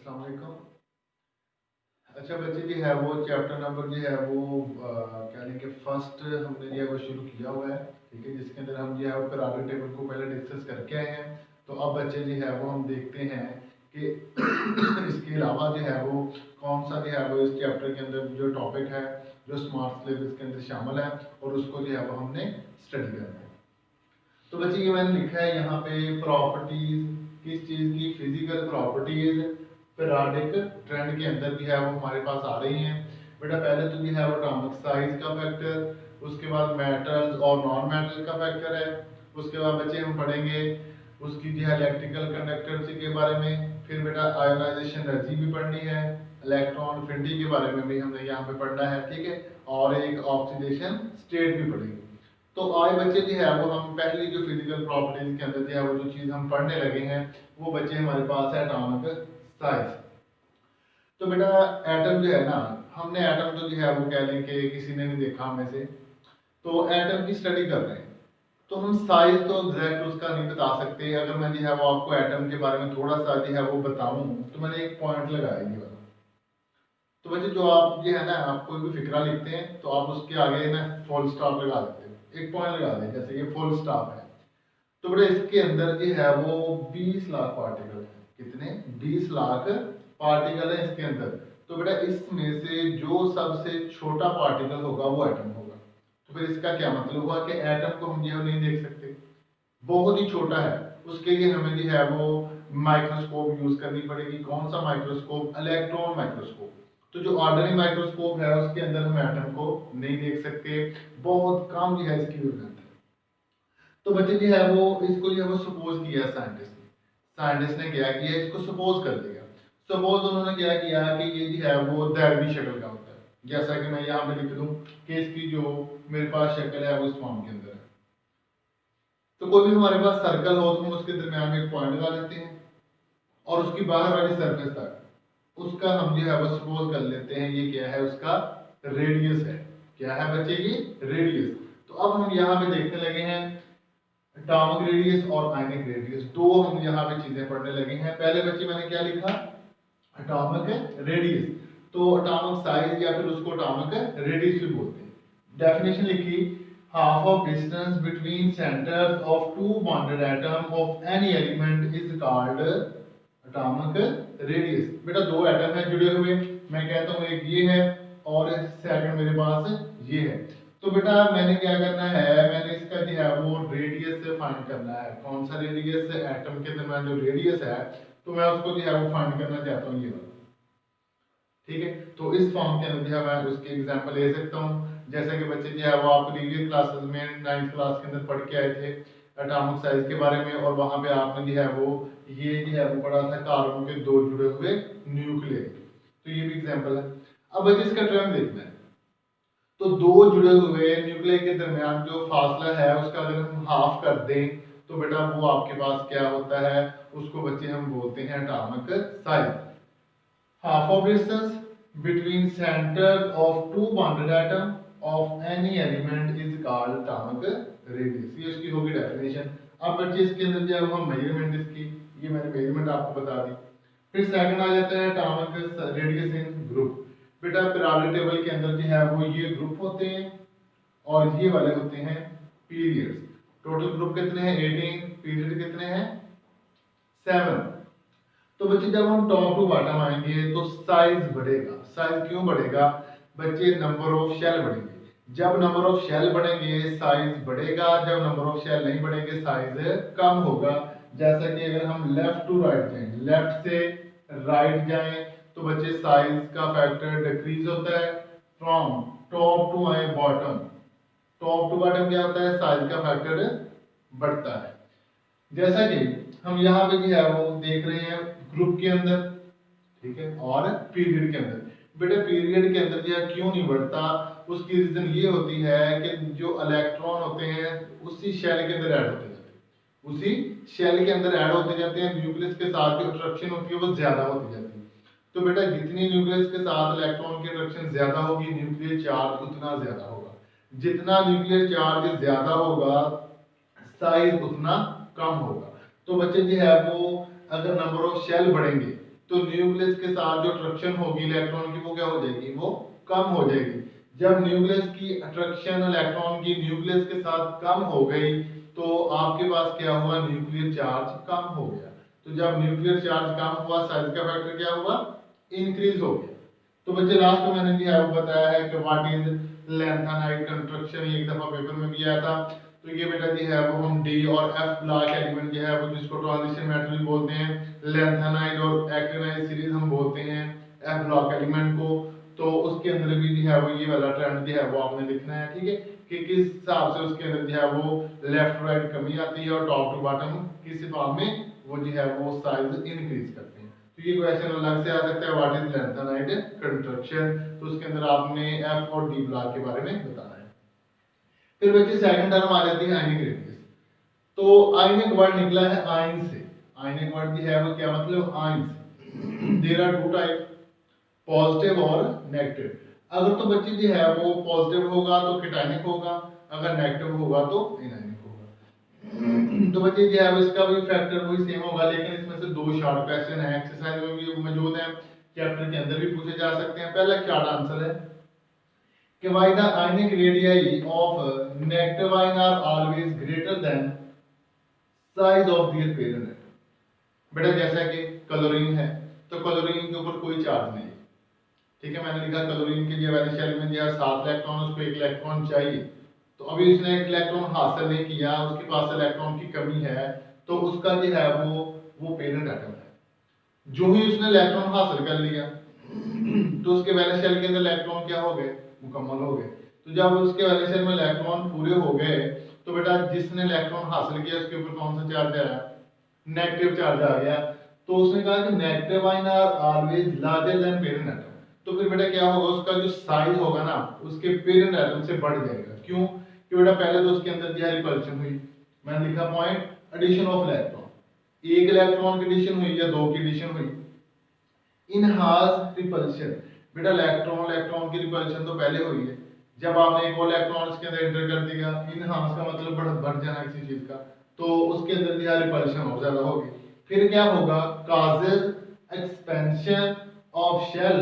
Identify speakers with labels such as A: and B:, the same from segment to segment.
A: अस्सलाम वालेकुम। अच्छा बच्चे जी है वो चैप्टर नंबर जो है वो क्या लें कि फर्स्ट हमने जो है वो शुरू किया हुआ है। ठीक है, जिसके अंदर हम जो है वो पीरियोडिक टेबल को पहले डिस्कस करके आए हैं। तो अब बच्चे जो है वो हम देखते हैं कि इसके अलावा जो है वो कौन सा जो है वो इस चैप्टर के अंदर जो टॉपिक है जो स्मार्ट सिलेबस के अंदर शामिल है और उसको जो है वो हमने स्टडी करना है। तो बच्चे ये मैंने लिखा है यहाँ पे प्रॉपर्टीज किस चीज़ की, फिजिकल प्रॉपर्टीज पीरियोडिक ट्रेंड के अंदर भी है वो हमारे पास आ रही हैं। बेटा पहले तो ये है वो एटॉमिक साइज का फैक्टर, उसके बाद मेटल्स और नॉन मेटल का फैक्टर है। उसके बाद बच्चे हम पढ़ेंगे उसकी जो है इलेक्ट्रिकल कंडक्टेंसी के बारे में। फिर बेटा आयोनाइजेशन एनर्जी भी पढ़नी है, इलेक्ट्रॉन अफिनिटी के बारे में भी हमने यहाँ पे पढ़ना है। ठीक है, और एक ऑक्सीडेशन स्टेट भी पढ़ेंगे। तो आज बच्चे जो है वो हम पहली जो फिजिकल प्रॉपर्टीज के अंदर जो है वो जो चीज़ हम पढ़ने लगे हैं वो बच्चे हमारे पास है एटॉमिक साइज। तो बेटा एटम जो है ना, हमने एटम तो जो है वो कह लें कि किसी ने नहीं देखा हमें से, तो एटम की स्टडी कर रहे हैं। तो हम साइज तो एग्जैक्ट उसका नहीं बता सकते। अगर मैं जो है वो आपको एटम के बारे में थोड़ा सा जो है वो बताऊं तो मैंने एक पॉइंट लगाया ये वाला। तो बच्चे जो आप ये है ना, आप कोई भी फिक्रा लिखते हैं तो आप उसके आगे ना फुल स्टॉप लगा देते हैं, एक पॉइंट लगा दें, जैसे ये फुल स्टॉप है। तो बेटा इसके अंदर जो है वो 20 लाख पार्टिकल है। कितने? 20 लाख पार्टिकल है इसके अंदर। तो बेटा इसमें से जो सबसे छोटा पार्टिकल होगा वो एटम होगा। तो फिर इसका क्या मतलब हुआ कि एटम को हम ये नहीं देख सकते, बहुत ही छोटा है। उसके लिए हमें जो है वो माइक्रोस्कोप यूज करनी पड़ेगी। कौन सा माइक्रोस्कोप? Electron microscope. तो जो ऑर्डिनरी माइक्रोस्कोप है उसके अंदर हम एटम को नहीं देख सकते, बहुत कम जो है इसकी वेवलेंथ है। तो बच्चे जो है वो इसको जो है वो सपोज किया साइंटिस्ट ने क्या किया, इसको सपोज कर दिया। सपोज उन्होंने क्या किया कि ये जो है वो दैवी शक्ल का होता है, जैसा कि मैं यहाँ पे लिख दूं कि इसकी जो मेरे पास शक्ल है वो इस फॉर्म के अंदर है। तो कोई भी हमारे पास सर्कल हो तो हम उसके दरमियान में एक पॉइंट लगा लेते हैं और उसकी बाहर वाली सरफेस तक उसका हम जो है वो सपोज कर लेते हैं ये क्या है, उसका रेडियस है। क्या है बच्चे? ये रेडियस। तो अब हम यहाँ पे देखने लगे हैं एटॉमिक रेडियस और आयनिक रेडियस, दो हम यहाँ पे चीजें पढ़ने लगे हैं। पहले बच्चे मैंने क्या लिखा? Atomic radius. तो एटॉमिक साइज या फिर उसको एटॉमिक रेडियस भी बोलते हैं। डेफिनेशन लिखी, half of distance between centers of two bonded atom of any element is called atomic radius। बेटा दो एटम है जुड़े हुए, मैं कहता हूँ एक ये है और सेकंड मेरे पास ये है। तो बेटा मैंने क्या करना है, मैंने इसका जो है वो रेडियस से फाइंड करना है। कौन सा रेडियस? एटम के दरमियान जो रेडियस है तो मैं उसको जो है वो फाइंड करना चाहता हूँ, ये वाला। ठीक है, तो इस फॉर्म के अंदर जो है मैं उसकी एग्जांपल ले सकता हूँ। जैसे कि बच्चे जो है वो आप प्रीवियस क्लासेस में 9th क्लास के अंदर पढ़ के आए थे एटॉमिक साइज के बारे में, और वहां पे आपने जो है वो ये जो है वो पढ़ा था कार्बन के दो जुड़े हुए न्यूक्लियर। तो ये भी एग्जांपल है। अब बच्चे इसका ट्रेंड देखना है। तो दो जुड़े हुए न्यूक्लियर के दरमियान जो फासला है उसका अगर हम हाफ कर दें तो बेटा वो आपके पास क्या होता है, उसको बच्चे हम बोलते हैं atomic size. half of distance between centers of two bonded atom of any element is called atomic radius। ये उसकी होगी डेफिनेशन। अब बच्चे इसके अंदर जो है हम मेजरमेंट इसकी, ये मैंने मेजरमेंट आपको बता दी। फिर सेकंड आ जाता है एटॉमिक रेडियस इन ग्रुप। बेटा पीरियोडिक टेबल के अंदर जो है वो ये ग्रुप होते हैं और ये वाले होते हैं पीरियड्स। टोटल ग्रुप कितने हैं? 18। पीरियड कितने हैं? 7। तो बच्चे जब हम टॉप टू बॉटम आएंगे तो साइज बढ़ेगा। साइज क्यों बढ़ेगा बच्चे? नंबर ऑफ शेल बढ़ेंगे। जब नंबर ऑफ शेल बढ़ेंगे साइज बढ़ेगा, जब नंबर ऑफ शेल नहीं बढ़ेंगे साइज कम होगा। जैसा कि अगर हम लेफ्ट टू राइट जाएं, लेफ्ट से राइट जाएं तो बच्चे साइज का फैक्टर डिक्रीज होता है। फ्रॉम टॉप टू आए बॉटम, टॉप टू बॉटम क्या होता है? साइज का फैक्टर बढ़ता है। जैसा कि हम यहाँ पे जो है वो देख रहे हैं ग्रुप के अंदर, ठीक है, और पीरियड के अंदर। बेटा पीरियड के अंदर जो है क्यों नहीं बढ़ता, उसकी रीजन ये होती है कि जो इलेक्ट्रॉन होते हैं उसी शेल के अंदर ऐड होते जाते हैं, उसी शेल के अंदर ऐड होते जाते हैं। न्यूक्लियस के साथ जो अट्रैक्शन होती है वो ज्यादा होती जाती है। तो बेटा जितनी न्यूक्लियस के साथ इलेक्ट्रॉन की अट्रैक्शन ज्यादा होगी न्यूक्लियर चार्ज उतना ज्यादा होगा। जितना न्यूक्लियर चार्ज ज्यादा होगा साइज उतना कम होगा। तो बच्चे जो है वो अगर नंबर ऑफ शेल बढ़ेंगे तो न्यूक्लियस के साथ जो अट्रैक्शन होगी इलेक्ट्रॉन की वो क्या हो जाएगी, वो कम हो जाएगी। जब न्यूक्लियस की अट्रैक्शन इलेक्ट्रॉन की न्यूक्लियस के साथ कम हो गई तो आपके पास क्या हुआ, न्यूक्लियर चार्ज कम हो गया। तो जब न्यूक्लियर चार्ज कम हुआ साइज का फैक्टर क्या हुआ, इंक्रीज हो गया। तो बच्चे लास्ट में मैंने जो है वो बताया है कि व्हाट इज लैंथेनाइड कंस्ट्रक्शन, एक दफा पेपर में भी आया था। तो ये बेटा जी है वो हम डी और एफ ब्लॉक एलिमेंट जो है वो जिसको ट्रांजिशन मेटल भी बोलते हैं, लैंथेनाइड और एक्टिनाइड सीरीज हम बोलते हैं एफ ब्लॉक एलिमेंट को। तो उसके अंदर भी जो है वो ये वाला ट्रेंड जो है वो आपने लिखना है, ठीक है, कि किस हिसाब से उसके अंदर जो है वो लेफ्ट राइट कमी आती है और टॉप टू बॉटम किस हिसाब में वो जो है वो साइज इंक्रीज करते हैं। तो ये क्वेश्चन अलग से आ सकता है, व्हाट इज लैंथेनाइड कंस्ट्रक्शन, तो उसके अंदर आपने एफ और डी ब्लॉक के बारे में बताना है। फिर बच्चे सेकंड टर्म आ जाती है आयनिक रेडियस। तो आयनिक वर्ड निकला है आयन से, आयनिक वर्ड जो है वो क्या मतलब आयन से। There are two type, positive और नेगेटिव। अगर तो बच्चे जो है वो पॉजिटिव होगा तो कैटायनिक होगा, अगर नेगेटिव होगा तो एनायनिक होगा। तो बच्चे जो है इसका भी फैक्टर वही सेम होगा, लेकिन इसमें से दो शॉर्ट क्वेश्चन है एक्सरसाइज में भी मौजूद है, चैप्टर के अंदर भी पूछे जा सकते हैं। पहला शॉर्ट आंसर है कि why the ionic radii of negative ion are always greater than size of their parent atom. बेटा जैसा कि क्लोरीन है तो क्लोरीन के ऊपर कोई चार्ज नहीं है, ठीक है, मैंने लिखा क्लोरीन के लिए वैलेंस शेल में दिया 7 इलेक्ट्रॉन, उसको 1 इलेक्ट्रॉन चाहिए, तो अभी उसने 1 इलेक्ट्रॉन हासिल नहीं किया, उसके पास इलेक्ट्रॉन की कमी है, तो उसका जो है वो पेरेंट एटम है। जो ही उसने इलेक्ट्रॉन हासिल कर लिया तो उसके वैलेंस शेल के अंदर इलेक्ट्रॉन क्या हो गए, मुकम्मल हो गए। तो जब उसके वैलेंस शेल में इलेक्ट्रॉन पूरे हो गए तो बेटा जिसने इलेक्ट्रॉन हासिल किया उसके ऊपर कौन सा चार्ज आया, नेगेटिव चार्ज आ गया। तो उसने कहा कि negative ion are always larger than parent atom. तो फिर बेटा क्या होगा, उसका जो साइज होगा ना उसके पेरेंट एटम से बढ़ जाएगा। क्यों, कि बेटा पहले तो उसके अंदर क्या रिपल्शन हुई, मैंने लिखा point addition of electron, 1 electron की एडिशन हुई या 2 की एडिशन हुई। इनहांस रिपल्शन, बेटा इलेक्ट्रॉन की रिपल्शन तो पहले हुई है, जब आपने एक और इलेक्ट्रॉन इसके अंदर एंटर कर दिया, इनहांस का मतलब बढ़ जाना किसी चीज का, तो उसके अंदर भी रिपल्शन और ज्यादा होगी। फिर क्या होगा, causes expansion of shell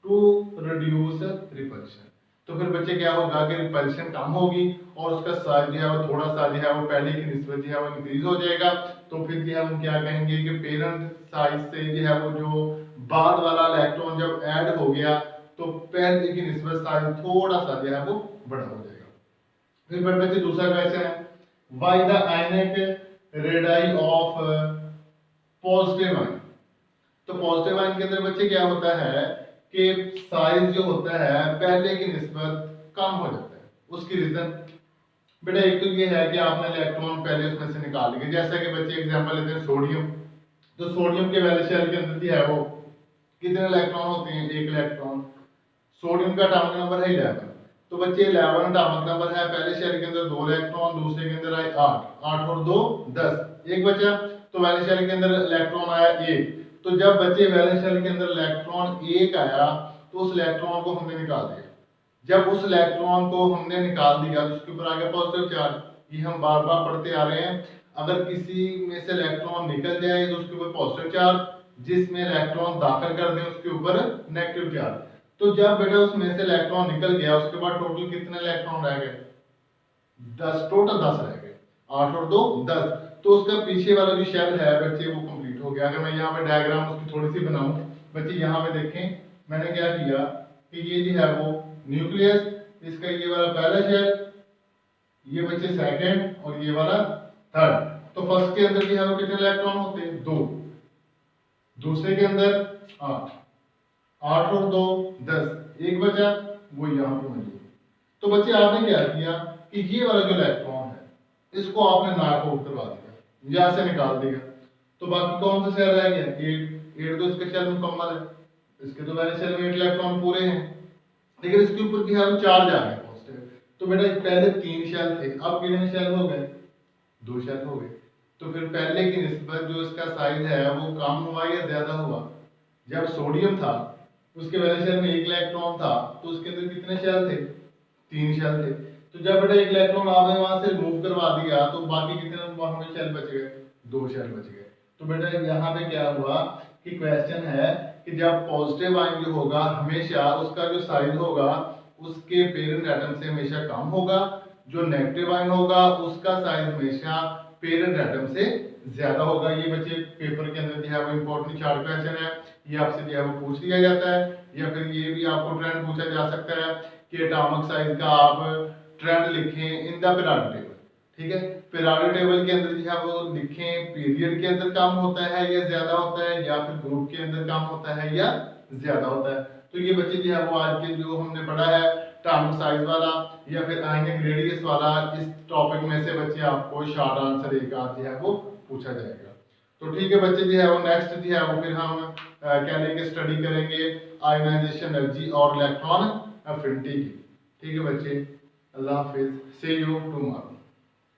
A: to reduce repulsion. तो फिर बच्चे क्या होगा कि रिपल्शन कम होगी और उसका साइज जो है वो थोड़ा सा जो है वो पहले की निस्बत जो है वो इंक्रीज हो जाएगा। तो फिर जो है हम क्या कहेंगे कि पेरेंट साइज से जो है वो जो बाद वाला इलेक्ट्रॉन जब ऐड हो गया तो पहले की निस्बत साइज थोड़ा सा जो है वो बड़ा हो जाएगा। फिर बच्चे दूसरा क्वेश्चन है, why the ionic radii of positive ion. तो पॉजिटिव आयन के अंदर बच्चे क्या होता है कि साइज जो होता है पहले की निस्बत कम हो जाता है। उसकी रीजन बेटा एक तो ये है कि आपने इलेक्ट्रॉन पहले उसमें से निकाल लिए, जैसा कि बच्चे एग्जांपल लेते हैं सोडियम, तो सोडियम के वैलेंस शेल के अंदर भी है वो कितने इलेक्ट्रॉन होते हैं, 1 इलेक्ट्रॉन। सोडियम का एटॉमिक नंबर है 11, तो बच्चे 11 एटॉमिक नंबर है, पहले शेल के अंदर 2 इलेक्ट्रॉन, दूसरे के अंदर आए 8, 8 और 2 10, एक बचा, तो वैलेंस शेल के अंदर इलेक्ट्रॉन आया 1। तो जब बच्चे वैलेंस शेल के अंदर इलेक्ट्रॉन 1 आया तो उस इलेक्ट्रॉन को हमने निकाल दिया। जब उस इलेक्ट्रॉन को हमने निकाल दिया तो उसके ऊपर आ गया पॉजिटिव चार्ज। ये हम बार बार पढ़ते आ रहे हैं, अगर किसी में से इलेक्ट्रॉन निकल जाए तो उसके ऊपर पॉजिटिव चार्ज, जिसमें इलेक्ट्रॉन दाखिल कर दें उसके ऊपर नेगेटिव चार्ज। तो जब बेटा उसमें से इलेक्ट्रॉन निकल गया उसके बाद टोटल कितने इलेक्ट्रॉन रह गए, 10, टोटल 10 रह गए, 8 और 2 10। तो उसका पीछे वाला जो शेल है बच्चे वो कंप्लीट हो गया। अगर मैं यहाँ पे डायग्राम उसकी थोड़ी सी बनाऊं बच्चे, यहाँ पे देखें मैंने क्या किया कि ये जो है वो न्यूक्लियस, इसका ये वाला पहला शेल, ये बच्चे सेकंड और ये वाला थर्ड। तो फर्स्ट के अंदर भी है वो कितने इलेक्ट्रॉन होते हैं, 2, दूसरे के अंदर 8, 8 और 2 10, एक बचा वो यहाँ पे मौजूद। तो बच्चे आपने क्या किया कि ये वाला जो इलेक्ट्रॉन है इसको आपने नॉक आउट करवा दिया, यहाँ से निकाल दिया, तो बाकी कौन सा शेल रह गया, 8 तो इसका शेल मुकम्मल है, इसके तो वैलेंस शेल में 8 इलेक्ट्रॉन पूरे हैं, लेकिन इसके ऊपर क्या है चार्ज आ गया पॉजिटिव। तो बेटा पहले 3 शेल थे, अब कितने शेल हो गए, 2 शेल हो गए। तो फिर पहले की निस्बत जो इसका साइज है वो कम हुआ या ज्यादा हुआ, जब सोडियम था उसके वैलेंस शेल में 1 इलेक्ट्रॉन था तो उसके अंदर कितने शेल थे, 3 शेल थे। तो जब बेटा 1 इलेक्ट्रॉन आपने वहां से रिमूव करवा दिया तो बाकी कितने वहां में शेल बच गए, 2 शेल बच गए। तो बेटा यहाँ पे क्या हुआ कि क्वेश्चन है कि जब पॉजिटिव आयन जो होगा हमेशा उसका जो साइज होगा उसके पेरेंट एटम से हमेशा कम होगा, जो नेगेटिव आयन होगा उसका साइज हमेशा पेरेंट एटम से ज्यादा होगा। ये बच्चे पेपर के अंदर जो है वो इंपॉर्टेंट 4 क्वेश्चन है, ये आपसे जो है वो पूछ लिया जाता है। या फिर ये भी आपको ट्रेंड पूछा जा सकता है कि एटॉमिक साइज का आप ट्रेंड लिखें इन द पीरियोडिक टेबल। ठीक है, पीरियोडिक टेबल के अंदर जो है वो लिखें पीरियड के अंदर कम होता है या ज्यादा होता है, या फिर ग्रुप के अंदर कम होता है या ज्यादा होता है। तो ये बच्चे जो है वो आज के जो हमने पढ़ा है एटॉमिक साइज वाला या फिर आयनिक रेडियस वाला, इस टॉपिक में से बच्चे आपको शॉर्ट आंसर एक आज जो है वो पूछा जाएगा। तो ठीक है बच्चे जो है वो नेक्स्ट जो है वो फिर हम क्या लेंगे, स्टडी करेंगे आयनाइजेशन एनर्जी और इलेक्ट्रॉन एफिनिटी की। ठीक है बच्चे, अल्लाह हाफिज, सी यू टुमारो।